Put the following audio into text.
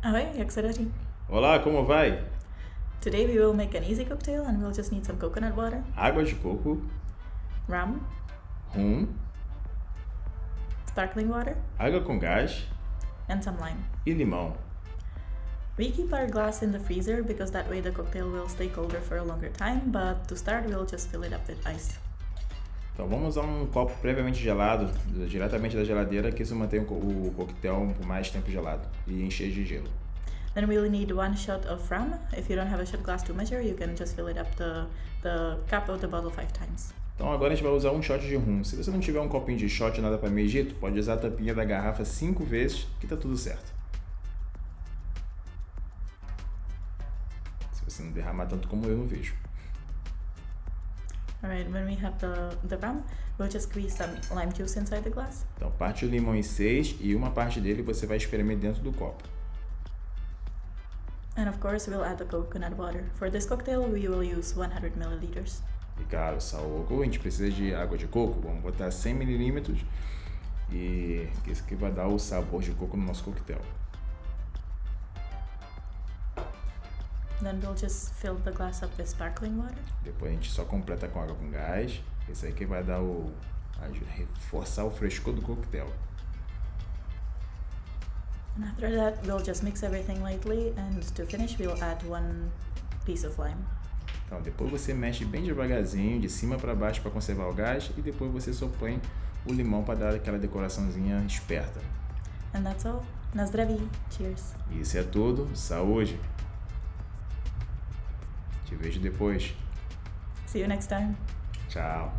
Ahoy, Yaxarati. Olá, como vai? Today we will make an easy cocktail and we'll just need some coconut water, Água de coco, rum, rum, sparkling water, água com gás and some lime. e limão. We keep our glass in the freezer because that way the cocktail will stay colder for a longer time, but to start we'll just fill it up with ice. Então vamos usar um copo previamente gelado, diretamente da geladeira, que isso mantém o coquetel por mais tempo gelado e encher de gelo. Then we'll need 1 shot of rum. If you don't have a shot glass to measure, you can just fill it up the cap of the bottle 5 times. Então agora a gente vai usar um shot de rum. Se você não tiver um copinho de shot nada para medir, tu pode usar a tampinha da garrafa 5 vezes que tá tudo certo. Se você não derramar tanto como eu não vejo. Alright, when we have the rum, we'll just squeeze some lime juice inside the glass. Então parte o limão em 6 e uma parte dele você vai espremer dentro do copo. And of course, we'll add the coconut water. For this cocktail, we will use 100 milliliters. E claro, Saoko, a gente precisa de água de coco, vamos botar 100 mililímetros e isso que vai dar o sabor de coco no nosso coquetel. Then we'll just fill the glass up with sparkling water. Depois a gente só completa com água com gás, isso aí que vai dar reforçar o frescor do coquetel. And after that, we'll just mix everything lightly, and to finish, we'll add 1 piece of lime. Então depois você mexe bem devagarzinho, de cima para baixo para conservar o gás e depois você só põe o limão para dar aquela decoraçãozinha esperta. And that's all. Na zdraví. Cheers. Isso é tudo, saúde! Te vejo depois. See you next time. Tchau!